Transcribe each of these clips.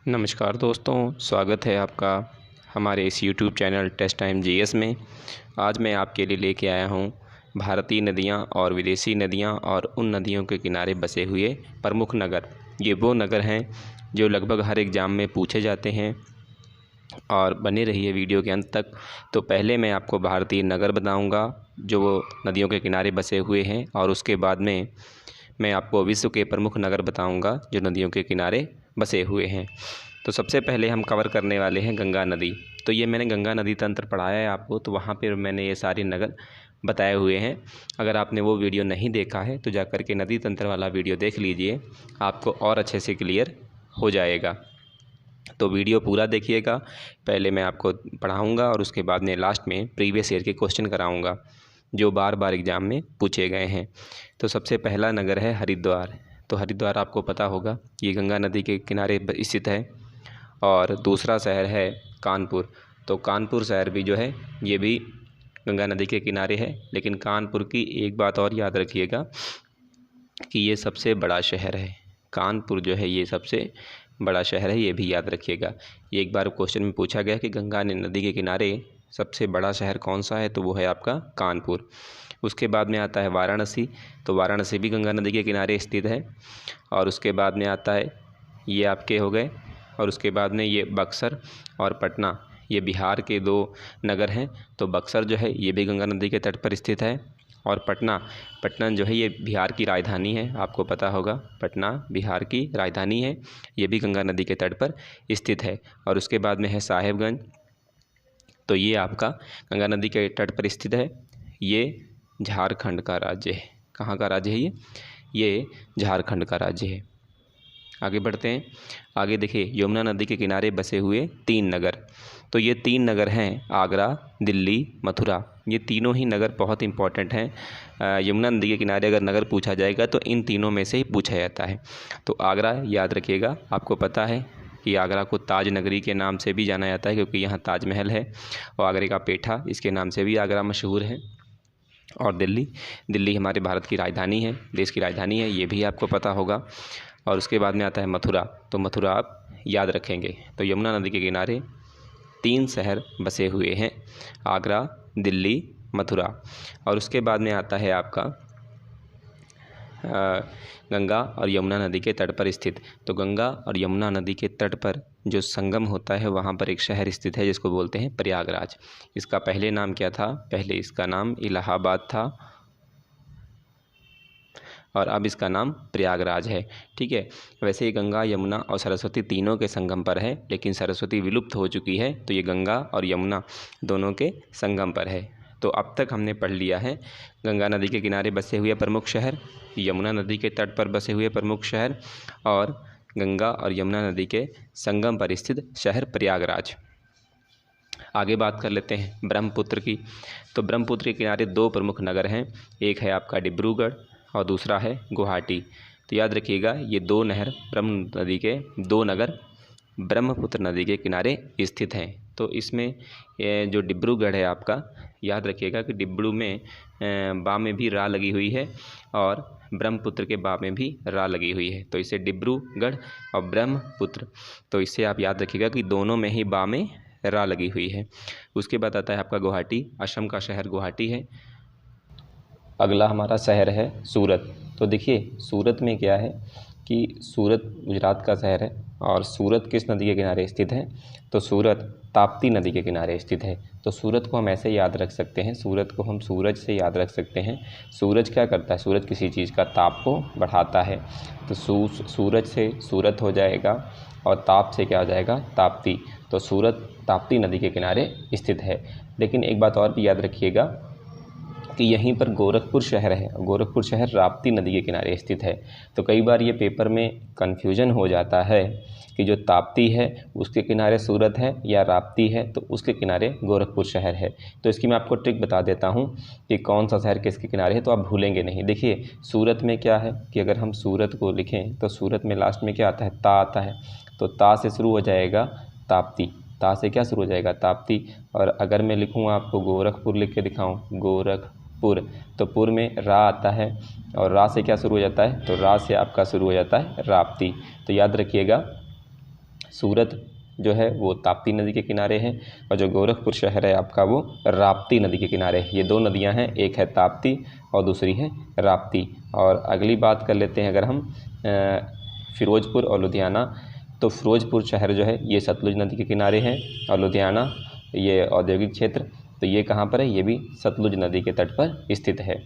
नमस्कार दोस्तों, स्वागत है आपका हमारे इस YouTube channel test time GS में। आज मैं आपके लिए लेके आया हूँ भारतीय नदियाँ और विदेशी नदियाँ और उन नदियों के किनारे बसे हुए प्रमुख नगर। ये वो नगर हैं जो लगभग हर एग्ज़ाम में पूछे जाते हैं और बने रहिए वीडियो के अंत तक। तो पहले मैं आपको भारतीय नगर बताऊँगा जो वो नदियों के किनारे बसे हुए हैं, और उसके बाद में मैं आपको विश्व के प्रमुख नगर बताऊँगा जो नदियों के किनारे बसे हुए हैं। तो सबसे पहले हम कवर करने वाले हैं गंगा नदी। तो ये मैंने गंगा नदी तंत्र पढ़ाया है आपको, तो वहाँ पर मैंने ये सारे नगर बताए हुए हैं। अगर आपने वो वीडियो नहीं देखा है तो जा कर के नदी तंत्र वाला वीडियो देख लीजिए, आपको और अच्छे से क्लियर हो जाएगा। तो वीडियो पूरा देखिएगा। पहले मैं आपको पढ़ाऊँगा और उसके बाद में लास्ट में प्रीवियस ईयर के क्वेश्चन कराऊँगा जो बार बार एग्ज़ाम में पूछे गए हैं। तो सबसे पहला नगर है हरिद्वार। तो हरिद्वार आपको पता होगा, ये गंगा नदी के किनारे स्थित है। और दूसरा शहर है कानपुर। तो कानपुर शहर भी जो है ये भी गंगा नदी के किनारे है, लेकिन कानपुर की एक बात और याद रखिएगा कि ये सबसे बड़ा शहर है। कानपुर जो है ये सबसे बड़ा शहर है, ये भी याद रखिएगा। एक बार क्वेश्चन में पूछा गया कि गंगा नदी के किनारे सबसे बड़ा शहर कौन सा है, तो वो है आपका कानपुर। उसके बाद में आता है वाराणसी। तो वाराणसी भी गंगा नदी के किनारे स्थित है। और उसके बाद में आता है, ये आपके हो गए, और उसके बाद में ये बक्सर और पटना, ये बिहार के दो नगर हैं। तो बक्सर जो है ये भी गंगा नदी के तट पर स्थित है, और पटना जो है ये बिहार की राजधानी है। आपको पता होगा पटना बिहार की राजधानी है, ये भी गंगा नदी के तट पर स्थित है। और उसके बाद में है साहेबगंज। तो ये आपका गंगा नदी के तट पर स्थित है। ये झारखंड का राज्य है। कहाँ का राज्य है ये झारखंड का राज्य है। आगे बढ़ते हैं। आगे देखिए, यमुना नदी के किनारे बसे हुए 3 नगर। तो ये 3 नगर हैं आगरा, दिल्ली, मथुरा। ये तीनों ही नगर बहुत इंपॉर्टेंट हैं। यमुना नदी के किनारे अगर नगर पूछा जाएगा तो इन तीनों में से ही पूछा जाता है। तो आगरा याद रखिएगा। आपको पता है कि आगरा को ताज नगरी के नाम से भी जाना जाता है, क्योंकि यहाँ ताजमहल है, और आगरे का पेठा इसके नाम से भी आगरा मशहूर है। और दिल्ली हमारे भारत की राजधानी है, देश की राजधानी है, ये भी आपको पता होगा। और उसके बाद में आता है मथुरा। तो मथुरा आप याद रखेंगे। तो यमुना नदी के किनारे 3 शहर बसे हुए हैं, आगरा, दिल्ली, मथुरा। और उसके बाद में आता है आपका गंगा और यमुना नदी के तट पर स्थित। तो गंगा और यमुना नदी के तट पर जो संगम होता है वहाँ पर एक शहर स्थित है जिसको बोलते हैं प्रयागराज। इसका पहले नाम क्या था? पहले इसका नाम इलाहाबाद था, और अब इसका नाम प्रयागराज है। ठीक है। वैसे ये गंगा, यमुना और सरस्वती तीनों के संगम पर है, लेकिन सरस्वती विलुप्त हो चुकी है, तो ये गंगा और यमुना दोनों के संगम पर है। तो अब तक हमने पढ़ लिया है गंगा नदी के किनारे बसे हुए प्रमुख शहर, यमुना नदी के तट पर बसे हुए प्रमुख शहर, और गंगा और यमुना नदी के संगम पर स्थित शहर प्रयागराज। आगे बात कर लेते हैं ब्रह्मपुत्र की। तो ब्रह्मपुत्र के किनारे 2 प्रमुख नगर हैं, एक है आपका डिब्रूगढ़ और दूसरा है गुवाहाटी। तो याद रखिएगा ये 2 नहर ब्रह्म नदी के 2 नगर ब्रह्मपुत्र नदी के किनारे स्थित हैं। तो इसमें जो डिब्रूगढ़ है आपका, याद रखिएगा कि डिब्रू में बा में भी रा लगी हुई है, और ब्रह्मपुत्र के बा में भी रा लगी हुई है। तो इसे डिब्रूगढ़ और ब्रह्मपुत्र, तो इससे आप याद रखिएगा कि दोनों में ही बा में रा लगी हुई है। उसके बाद आता है आपका गुवाहाटी। असम का शहर गुवाहाटी है। अगला हमारा शहर है सूरत। तो देखिए सूरत में क्या है कि सूरत गुजरात का शहर है, और सूरत किस नदी के किनारे स्थित है? तो सूरत ताप्ती नदी के किनारे स्थित है। तो सूरत को हम ऐसे याद रख सकते हैं, सूरत को हम सूरज से याद रख सकते हैं। सूरज क्या करता है? सूरज किसी चीज़ का ताप को बढ़ाता है। तो सूरज से सूरत हो जाएगा, और ताप से क्या हो जाएगा? ताप्ती। तो सूरत ताप्ती नदी के किनारे स्थित है। लेकिन एक बात और भी याद रखिएगा कि यहीं पर गोरखपुर शहर है। गोरखपुर शहर राप्ती नदी के किनारे स्थित है। तो कई बार ये पेपर में कन्फ्यूजन हो जाता है कि जो ताप्ती है उसके किनारे सूरत है, या राप्ती है तो उसके किनारे गोरखपुर शहर है। तो इसकी मैं आपको ट्रिक बता देता हूँ कि कौन सा शहर किसके किनारे है, तो आप भूलेंगे नहीं। देखिए सूरत में क्या है कि अगर हम सूरत को लिखें तो सूरत में लास्ट में क्या आता है? ता आता है। तो ता से शुरू हो जाएगा ताप्ती। ता से क्या शुरू हो जाएगा? ताप्ती। और अगर मैं लिखूँ आपको गोरखपुर लिख के दिखाऊँ, गोरखपुर, तो पुर में रा आता है, और रा से क्या शुरू हो जाता है? तो रा से आपका शुरू हो जाता है राप्ती। तो याद रखिएगा सूरत जो है वो ताप्ती नदी के किनारे है और जो गोरखपुर शहर है आपका वो राप्ती नदी के किनारे है। ये दो नदियां हैं, एक है ताप्ती और दूसरी है राप्ती। और अगली बात कर लेते हैं अगर हम फ़िरोज़पुर और लुधियाना, तो फ़िरोज़पुर शहर जो है ये सतलुज नदी के किनारे है और लुधियाना ये औद्योगिक क्षेत्र, तो ये कहाँ पर है, ये भी सतलुज नदी के तट पर स्थित है।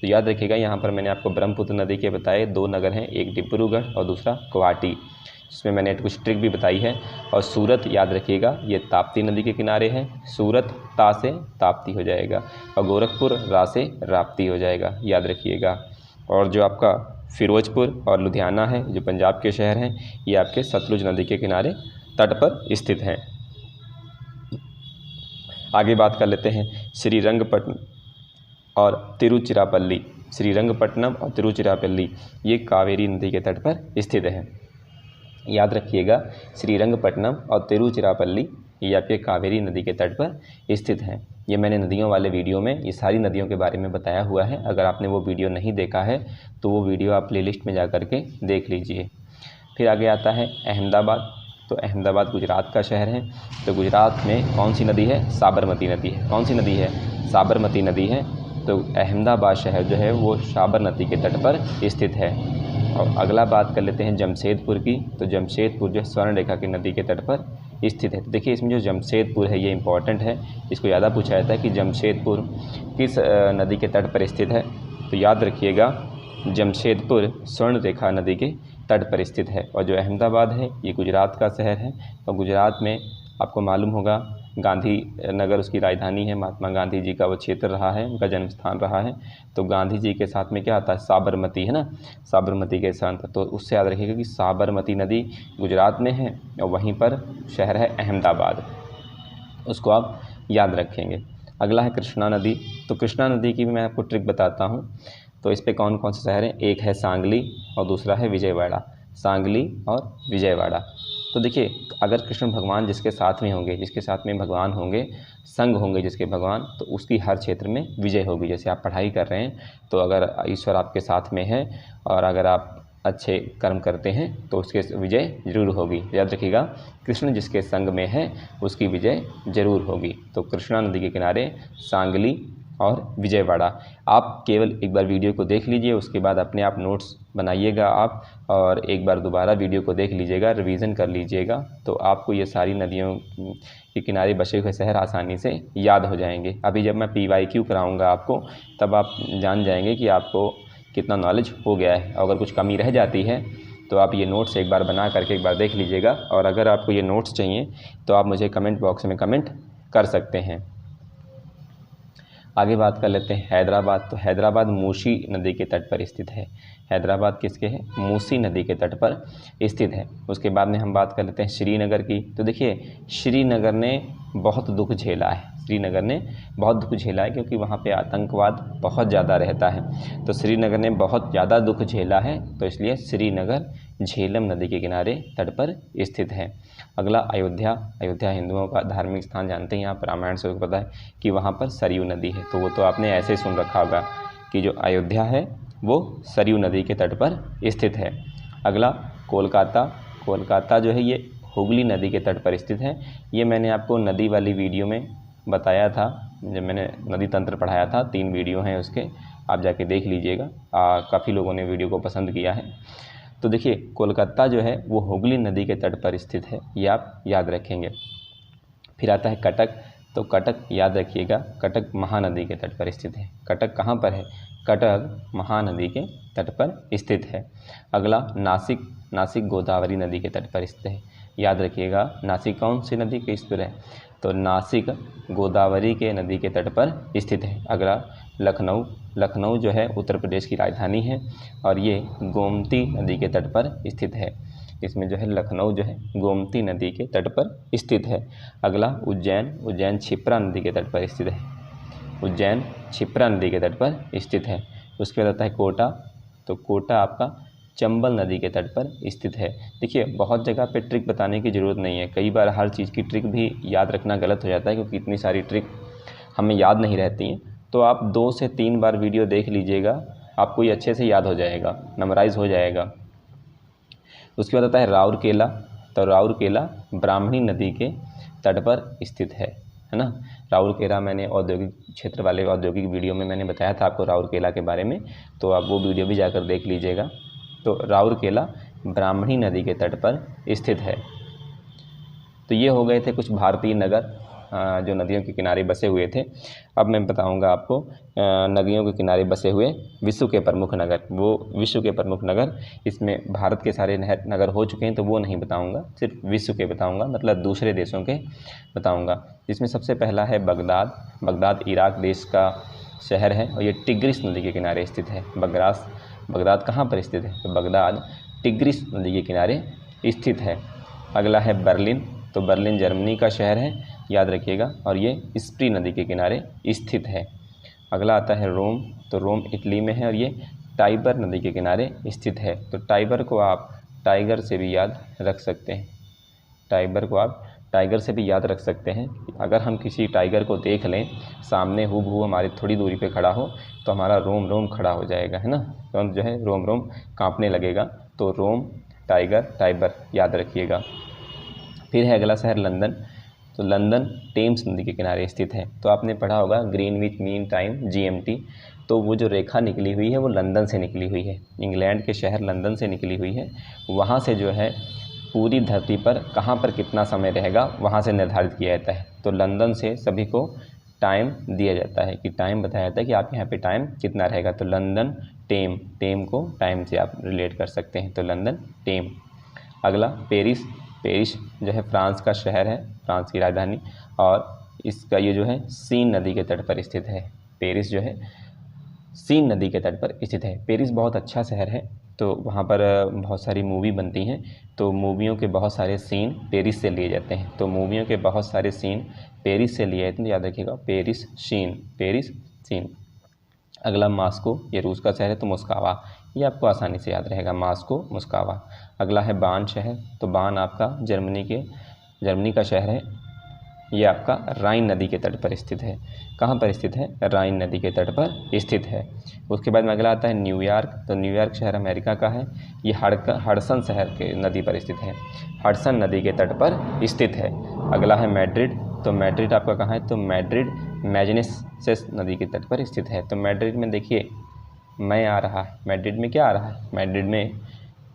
तो याद रखिएगा, यहाँ पर मैंने आपको ब्रह्मपुत्र नदी के बताए दो नगर हैं, एक डिब्रूगढ़ और दूसरा गुवाहाटी, जिसमें मैंने कुछ ट्रिक भी बताई है। और सूरत याद रखिएगा ये ताप्ती नदी के किनारे है, सूरत ता से ताप्ती हो जाएगा और गोरखपुर रा से राप्ती हो जाएगा, याद रखिएगा। और जो आपका फ़िरोज़पुर और लुधियाना है जो पंजाब के शहर हैं, ये आपके सतलुज नदी के किनारे तट पर स्थित हैं। आगे बात कर लेते हैं श्रीरंगपट्टनम और तिरुचिरापल्ली। श्रीरंगपट्टनम और तिरुचिरापल्ली ये कावेरी नदी के तट पर स्थित है। याद रखिएगा, श्रीरंगपट्टनम और तिरुचिरापल्ली ये आपके कावेरी नदी के तट पर स्थित हैं। ये मैंने नदियों वाले वीडियो में ये सारी नदियों के बारे में बताया हुआ है। अगर आपने वो वीडियो नहीं देखा है तो वो वीडियो आप प्लेलिस्ट में जा कर के देख लीजिए। फिर आगे आता है अहमदाबाद। तो अहमदाबाद गुजरात का शहर है। तो गुजरात में कौन सी नदी है, साबरमती नदी है। कौन सी नदी है, साबरमती नदी है। तो अहमदाबाद शहर जो है वो साबरमती के तट पर स्थित है। और अगला बात कर लेते हैं जमशेदपुर की। तो जमशेदपुर जो है स्वर्ण रेखा की नदी के तट पर स्थित है। तो देखिए इसमें जो जमशेदपुर है ये इंपॉर्टेंट है, इसको ज़्यादा पूछा जाता है कि जमशेदपुर किस नदी के तट पर स्थित है। तो याद रखिएगा, जमशेदपुर स्वर्ण रेखा नदी के तट पर स्थित है। और जो अहमदाबाद है ये गुजरात का शहर है और गुजरात में आपको मालूम होगा गांधी नगर उसकी राजधानी है। महात्मा गांधी जी का वो क्षेत्र रहा है, उनका जन्म स्थान रहा है। तो गांधी जी के साथ में क्या आता है, साबरमती है ना, साबरमती के साथ। तो उससे याद रखिएगा कि साबरमती नदी गुजरात में है और वहीं पर शहर है अहमदाबाद, उसको आप याद रखेंगे। अगला है कृष्णा नदी। तो कृष्णा नदी की भी मैं आपको ट्रिक बताता हूँ। तो इस पे कौन कौन से शहर हैं, एक है सांगली और दूसरा है विजयवाड़ा। सांगली और विजयवाड़ा। तो देखिए, अगर कृष्ण भगवान जिसके साथ में होंगे, जिसके साथ में भगवान होंगे, संग होंगे जिसके भगवान, तो उसकी हर क्षेत्र में विजय होगी। जैसे आप पढ़ाई कर रहे हैं तो अगर ईश्वर आपके साथ में है और अगर आप अच्छे कर्म करते हैं तो उसके विजय जरूर होगी। याद रखिएगा, कृष्ण जिसके संग में है उसकी विजय जरूर होगी। तो कृष्णा नदी के किनारे सांगली और विजयवाड़ा। आप केवल एक बार वीडियो को देख लीजिए, उसके बाद अपने आप नोट्स बनाइएगा आप, और एक बार दोबारा वीडियो को देख लीजिएगा, रिवीजन कर लीजिएगा, तो आपको ये सारी नदियों के किनारे बसे हुए शहर आसानी से याद हो जाएंगे। अभी जब मैं PYQ कराऊंगा आपको, तब आप जान जाएंगे कि आपको कितना नॉलेज हो गया है। अगर कुछ कमी रह जाती है तो आप ये नोट्स एक बार बना करके एक बार देख लीजिएगा। और अगर आपको ये नोट्स चाहिए तो आप मुझे कमेंट बॉक्स में कमेंट कर सकते हैं। आगे बात कर लेते हैं हैदराबाद। तो हैदराबाद मूसी नदी के तट पर स्थित है। हैदराबाद किसके है, मूसी नदी के तट पर स्थित है। उसके बाद में हम बात कर लेते हैं श्रीनगर की। तो देखिए, श्रीनगर ने बहुत दुख झेला है। श्रीनगर ने बहुत दुख झेला है क्योंकि वहाँ पे आतंकवाद बहुत ज़्यादा रहता है। तो श्रीनगर ने बहुत ज़्यादा दुख झेला है, तो इसलिए श्रीनगर झेलम नदी के किनारे तट पर स्थित है। अगला अयोध्या। अयोध्या हिंदुओं का धार्मिक स्थान, जानते हैं आप, रामायण से पता है कि वहाँ पर सरयू नदी है। तो वो तो आपने ऐसे सुन रखा होगा कि जो अयोध्या है वो सरयू नदी के तट पर स्थित है। अगला कोलकाता। कोलकाता जो है ये हुगली नदी के तट पर स्थित है। ये मैंने आपको नदी वाली वीडियो में बताया था, जब मैंने नदी तंत्र पढ़ाया था। 3 वीडियो हैं उसके, आप जाके देख लीजिएगा। काफ़ी लोगों ने वीडियो को पसंद किया है। तो देखिए, कोलकाता जो है वो हुगली नदी के तट पर स्थित है, ये आप याद रखेंगे। फिर आता है कटक। तो कटक याद रखिएगा, कटक महानदी के तट पर स्थित है। कटक कहाँ पर है, कटक महानदी के तट पर स्थित है। अगला नासिक। नासिक गोदावरी नदी के तट पर स्थित है। याद रखिएगा, नासिक कौन सी नदी के इस पर है, तो नासिक गोदावरी के नदी के तट पर स्थित है। अगला लखनऊ। लखनऊ जो है उत्तर प्रदेश की राजधानी है और ये गोमती नदी के तट पर स्थित है। इसमें जो है लखनऊ जो है गोमती नदी के तट पर स्थित है। अगला उज्जैन। उज्जैन क्षिप्रा नदी के तट पर स्थित है। उज्जैन क्षिप्रा नदी के तट पर स्थित है। उसके बाद आता है कोटा। तो कोटा आपका चंबल नदी के तट पर स्थित है। देखिए, बहुत जगह पे ट्रिक बताने की ज़रूरत नहीं है। कई बार हर चीज़ की ट्रिक भी याद रखना गलत हो जाता है क्योंकि इतनी सारी ट्रिक हमें याद नहीं रहती हैं। तो आप 2 से 3 बार वीडियो देख लीजिएगा, आपको ये अच्छे से याद हो जाएगा, मेमोराइज़ हो जाएगा। उसके बाद आता है राउरकेला। तो राउरकेला ब्राह्मणी नदी के तट पर स्थित है ना। राउरकेला मैंने औद्योगिक क्षेत्र वाले औद्योगिक वीडियो में मैंने बताया था आपको राउरकेला के बारे में, तो आप वो वीडियो भी जाकर देख लीजिएगा। तो राउरकेला ब्राह्मणी नदी के तट पर स्थित है। तो ये हो गए थे कुछ भारतीय नगर जो नदियों के किनारे बसे हुए थे। अब मैं बताऊंगा आपको नदियों के किनारे बसे हुए विश्व के प्रमुख नगर। वो विश्व के प्रमुख नगर, इसमें भारत के सारे नगर हो चुके हैं तो वो नहीं बताऊंगा, सिर्फ विश्व के बताऊंगा, मतलब दूसरे देशों के बताऊंगा। इसमें सबसे पहला है बगदाद। बगदाद इराक देश का शहर है और ये टिग्रिस नदी के किनारे स्थित है। बगदाद कहाँ पर स्थित है? तो बगदाद टिग्रिस नदी के किनारे स्थित है। अगला है बर्लिन। तो बर्लिन जर्मनी का शहर है, याद रखिएगा, और ये स्प्री नदी के किनारे स्थित है। अगला आता है रोम। तो रोम इटली में है और ये टाइबर नदी के किनारे स्थित है। तो टाइबर को आप टाइगर से भी याद रख सकते हैं। टाइबर को आप टाइगर से भी याद रख सकते हैं। अगर हम किसी टाइगर को देख लें सामने हूबहू हमारी थोड़ी दूरी पे खड़ा हो तो हमारा रोम रोम खड़ा हो जाएगा, है ना, तो हम जो है रोम रोम कांपने लगेगा। तो रोम, टाइगर, टाइबर याद रखिएगा। फिर है अगला शहर लंदन। तो लंदन टेम्स नदी के किनारे स्थित है। तो आपने पढ़ा होगा ग्रीनविच मीन टाइम GMT, तो वो जो रेखा निकली हुई है वो लंदन से निकली हुई है, इंग्लैंड के शहर लंदन से निकली हुई है। वहाँ से जो है पूरी धरती पर कहाँ पर कितना समय रहेगा वहाँ से निर्धारित किया जाता है। तो लंदन से सभी को टाइम दिया जाता है कि टाइम बताया जाता है कि आप यहाँ पे टाइम कितना रहेगा। तो लंदन टेम को टाइम से आप रिलेट कर सकते हैं, तो लंदन टेम। अगला पेरिस। पेरिस जो है फ्रांस का शहर है, फ्रांस की राजधानी, और इसका ये जो है सीन नदी के तट पर स्थित है। पेरिस जो है सीन नदी के तट पर स्थित है। पेरिस बहुत अच्छा शहर है, तो वहाँ पर बहुत सारी मूवी बनती हैं, तो मूवियों के बहुत सारे सीन पेरिस से लिए जाते हैं। तो मूवियों के बहुत सारे सीन पेरिस से लिए जाते हैं, याद रखिएगा, पेरिस सीन। अगला मास्को, ये रूस का शहर है, तो मोस्कावा, ये आपको आसानी से याद रहेगा, मास्को, मोस्कावा। अगला है बान शहर। तो बान आपका जर्मनी का शहर है, ये आपका राइन नदी के तट पर स्थित है। कहाँ पर स्थित है? राइन नदी के तट पर स्थित है। उसके बाद में अगला आता है न्यूयॉर्क। तो न्यूयॉर्क शहर अमेरिका का है, ये हडसन शहर के नदी पर स्थित है, हडसन नदी के तट पर स्थित है। अगला है मैड्रिड। तो मैड्रिड आपका कहाँ है? तो मैड्रिड मैजेनेसेस नदी के तट पर स्थित है। तो मैड्रिड में देखिए मैं आ रहा है, मैड्रिड में क्या आ रहा है? मैड्रिड में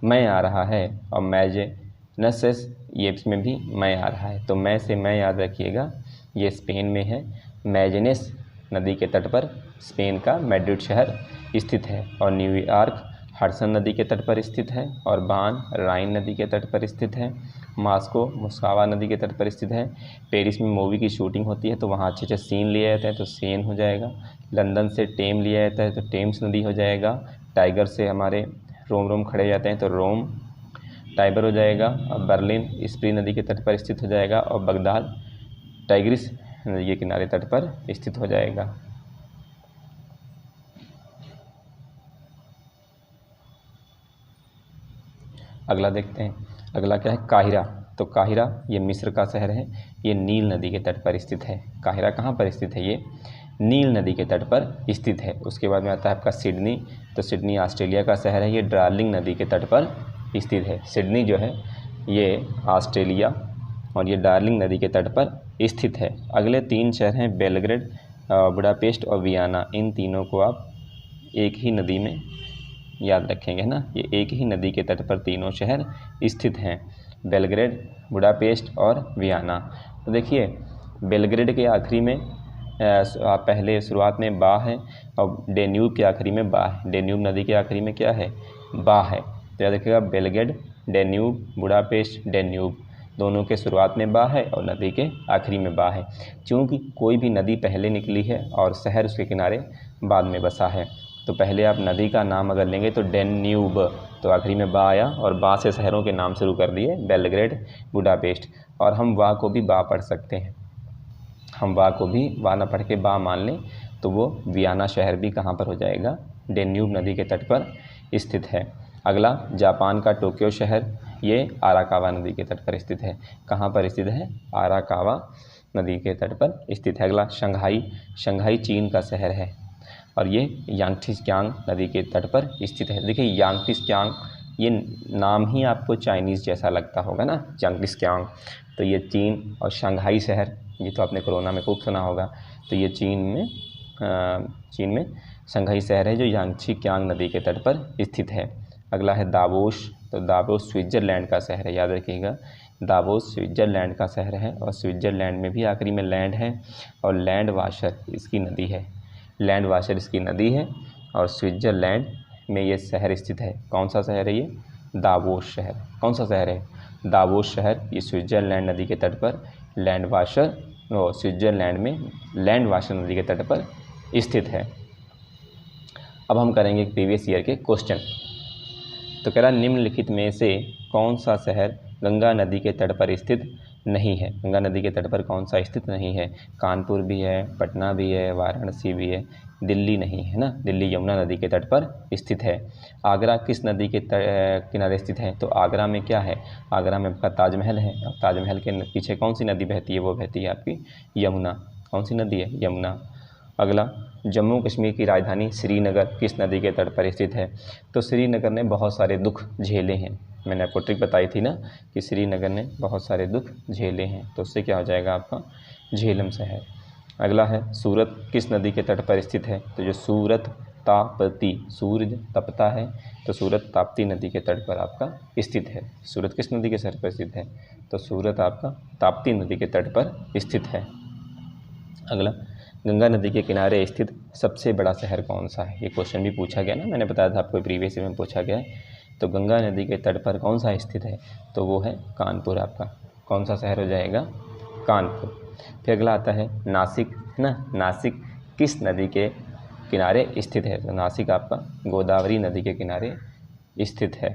मैं आ रहा है, और मैजेनेसेस ये इसमें भी मैं आ रहा है। तो मैं से मैं याद रखिएगा, ये स्पेन में है, मैजेनेस नदी के तट पर स्पेन का मैड्रिड शहर स्थित है। और न्यूयॉर्क हडसन नदी के तट पर स्थित है, और बान राइन नदी के तट पर स्थित है। मास्को मोस्कावा नदी के तट पर स्थित है। पेरिस में मूवी की शूटिंग होती है तो वहाँ अच्छे अच्छे सीन लिए जाते हैं, तो सीन हो जाएगा। लंदन से टेम लिया जाता है तो टेम्स नदी हो जाएगा। टाइगर से हमारे रोम रोम खड़े जाते हैं तो रोम टाइबर हो जाएगा। और बर्लिन स्प्री नदी के तट पर स्थित हो जाएगा, और बगदाद टाइग्रिस नदी के किनारे तट पर स्थित हो जाएगा। अगला देखते हैं, अगला क्या है? काहिरा। तो काहिरा ये मिस्र का शहर है, ये नील नदी के तट पर स्थित है। काहिरा कहाँ पर स्थित है? ये नील नदी के तट पर स्थित है। उसके बाद में आता है आपका सिडनी। तो सिडनी ऑस्ट्रेलिया का शहर है, ये डार्लिंग नदी के तट पर स्थित है। सिडनी जो है ये ऑस्ट्रेलिया और ये डार्लिंग नदी के तट पर स्थित है। अगले 3 शहर हैं बेलग्रेड, बुडापेस्ट और वियना। इन तीनों को आप एक ही नदी में याद रखेंगे ना, ये एक ही नदी के तट पर तीनों शहर स्थित हैं, बेलग्रेड, बुडापेस्ट और वियना। तो देखिए बेलग्रेड के आखिरी में पहले शुरुआत में बा है, और डेन्यूब के आखिरी में बा है। डेन्यूब नदी के आखिरी में क्या है? बा है। तो याद रखिएगा बेलग्रेड, डेन्यूब, बुडापेस्ट, डेन्यूब, दोनों के शुरुआत में बा है और नदी के आखिरी में बा है। क्योंकि कोई भी नदी पहले निकली है और शहर उसके किनारे बाद में बसा है, तो पहले आप नदी का नाम अगर लेंगे तो डेन्यूब, तो आखिरी में बा आया और बा से शहरों के नाम शुरू कर दिए, बेलग्रेड, बुडापेस्ट। और हम वा को भी बा पढ़ सकते हैं, हम वा को भी वा ना पढ़ के बा मान लें तो वो वियना शहर भी कहाँ पर हो जाएगा? डेन्यूब नदी के तट पर स्थित है। अगला जापान का टोक्यो शहर, ये आराकावा नदी के तट पर स्थित है। कहाँ पर स्थित है? आराकावा नदी के तट पर स्थित है। अगला शंघाई चीन का शहर है और ये यांगटिस्कियांग नदी के तट पर स्थित है। देखिए यांगटिस्कियांग ये नाम ही आपको चाइनीज़ जैसा लगता होगा ना, चंगिस्तान। तो ये चीन और शंघाई शहर, ये तो आपने कोरोना में खूब सुना होगा। तो ये चीन में शंघाई शहर है जो यांगची कियांग नदी के तट पर स्थित है। अगला है दावोस। तो दावोस स्विट्ज़रलैंड का शहर है, याद रखिएगा। दावोस स्विट्ज़रलैंड का शहर है और स्विट्ज़रलैंड में भी आखिरी में लैंड है और लैंड वाशर इसकी नदी है। लैंड वाशर इसकी नदी है और स्विट्ज़रलैंड में ये शहर स्थित है। कौन सा शहर है ये? दावोस शहर। कौन सा शहर है? दावोस शहर। ये स्विट्ज़रलैंड नदी के तट पर लैंड वाशर और स्विट्ज़रलैंड में लैंड वाशर नदी के तट पर स्थित है। अब हम करेंगे प्रीवियस ईयर के क्वेश्चन। तो कह रहा निम्नलिखित में से कौन सा शहर गंगा नदी के तट पर स्थित नहीं है? गंगा नदी के तट पर कौन सा स्थित नहीं है? कानपुर भी है, पटना भी है, वाराणसी भी है, दिल्ली नहीं है ना। दिल्ली यमुना नदी के तट पर स्थित है। आगरा किस नदी के किनारे स्थित है? तो आगरा में क्या है? आगरा में आपका ताजमहल है और ताजमहल के पीछे कौन सी नदी बहती है? वो बहती है आपकी यमुना। कौन सी नदी है? यमुना। अगला, जम्मू कश्मीर की राजधानी श्रीनगर किस नदी के तट पर स्थित है? तो श्रीनगर ने बहुत सारे दुख झेले हैं। मैंने आपको ट्रिक बताई थी ना कि श्रीनगर ने बहुत सारे दुख झेले हैं, तो उससे क्या हो जाएगा आपका? झेलम शहर। अगला है, सूरत किस नदी के तट पर स्थित है? तो जो सूरत ताप्ती, सूरज तपता है, तो सूरत ताप्ती नदी के तट पर आपका स्थित है। सूरत किस नदी के तट पर स्थित है? तो सूरत आपका ताप्ती नदी के तट पर स्थित है। अगला, गंगा नदी के किनारे स्थित सबसे बड़ा शहर कौन सा है? ये क्वेश्चन भी पूछा गया ना, मैंने बताया था आपको प्रीवियस ईयर में पूछा गया है। तो गंगा नदी के तट पर कौन सा स्थित है? तो वो है कानपुर आपका। कौन सा शहर हो जाएगा? कानपुर। फिर अगला आता है नासिक, है ना। नासिक किस नदी के किनारे स्थित है? तो नासिक आपका गोदावरी नदी के किनारे स्थित है।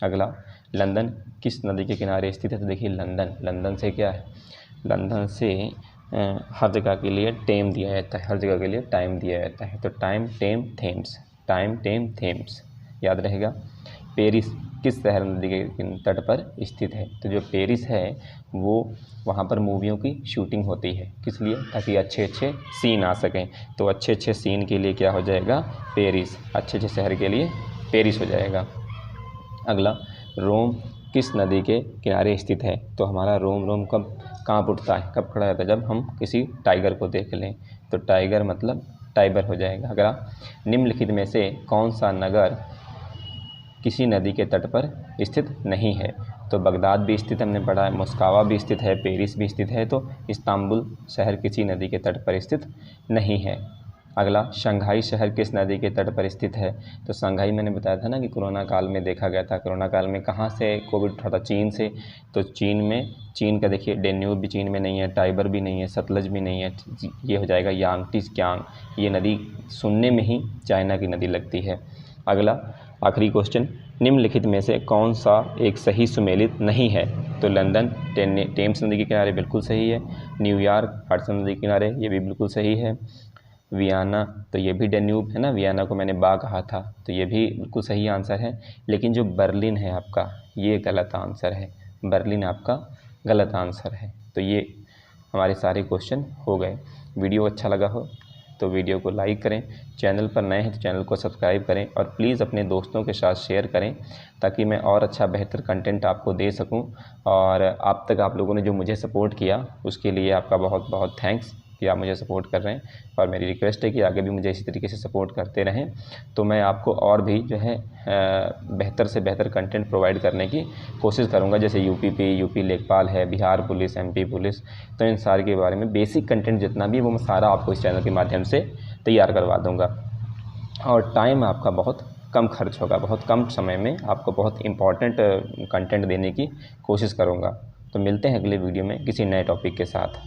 अगला, लंदन किस नदी के किनारे स्थित है? तो देखिए लंदन से क्या है? लंदन से हर जगह के लिए टेम दिया जाता है, हर जगह के लिए टाइम दिया जाता है। तो टाइम टेम थेम्स याद रहेगा। पेरिस किस शहर नदी के तट पर स्थित है? तो जो पेरिस है वो वहाँ पर मूवियों की शूटिंग होती है। किस लिए? ताकि अच्छे अच्छे सीन आ सकें। तो अच्छे अच्छे सीन के लिए क्या हो जाएगा? पेरिस। अच्छे अच्छे शहर के लिए पेरिस हो जाएगा। अगला, रोम किस नदी के किनारे स्थित है? तो हमारा रोम कब कहाँ उठता है, कब खड़ा रहता है? जब हम किसी टाइगर को देख लें। तो टाइगर मतलब टाइबर हो जाएगा। अगला, निम्नलिखित में से कौन सा नगर किसी नदी के तट पर स्थित नहीं है? तो बगदाद भी स्थित हमने पढ़ा है, मस्कावा भी स्थित है, पेरिस भी स्थित है, तो इस्तांबुल शहर किसी नदी के तट पर स्थित नहीं है। अगला, शंघाई शहर किस नदी के तट पर स्थित है? तो शंघाई मैंने बताया था ना कि कोरोना काल में देखा गया था। कोरोना काल में कहाँ से कोविड उठा था? चीन से। तो चीन का देखिए डेन्यूब भी चीन में नहीं है, टाइबर भी नहीं है, सतलज भी नहीं है, ये हो जाएगा यांगटी कियांग। ये नदी सुनने में ही चाइना की नदी लगती है। अगला, आखिरी क्वेश्चन, निम्नलिखित में से कौन सा एक सही सुमेलित नहीं है? तो लंदन टेम्स नदी के किनारे बिल्कुल सही है। न्यूयॉर्क हडसन नदी के किनारे, ये भी बिल्कुल सही है। वियना, तो ये भी डेन्यूब है ना, वियना को मैंने बा कहा था, तो ये भी बिल्कुल सही आंसर है। लेकिन जो बर्लिन है आपका, ये गलत आंसर है। बर्लिन आपका गलत आंसर है। तो ये हमारे सारे क्वेश्चन हो गए। वीडियो अच्छा लगा हो तो वीडियो को लाइक करें, चैनल पर नए हैं तो चैनल को सब्सक्राइब करें और प्लीज़ अपने दोस्तों के साथ शेयर करें ताकि मैं और अच्छा बेहतर कंटेंट आपको दे सकूं। और अब तक आप लोगों ने जो मुझे सपोर्ट किया उसके लिए आपका बहुत बहुत थैंक्स कि आप मुझे सपोर्ट कर रहे हैं। और मेरी रिक्वेस्ट है कि आगे भी मुझे इसी तरीके से सपोर्ट करते रहें, तो मैं आपको और भी जो है बेहतर से बेहतर कंटेंट प्रोवाइड करने की कोशिश करूंगा। जैसे यूपी लेखपाल है, बिहार पुलिस, MP पुलिस, तो इन सारे के बारे में बेसिक कंटेंट जितना भी है वो मैं सारा आपको इस चैनल के माध्यम से तैयार करवा दूँगा। और टाइम आपका बहुत कम खर्च होगा, बहुत कम समय में आपको बहुत इम्पॉर्टेंट कंटेंट देने की कोशिश करूँगा। तो मिलते हैं अगले वीडियो में किसी नए टॉपिक के साथ।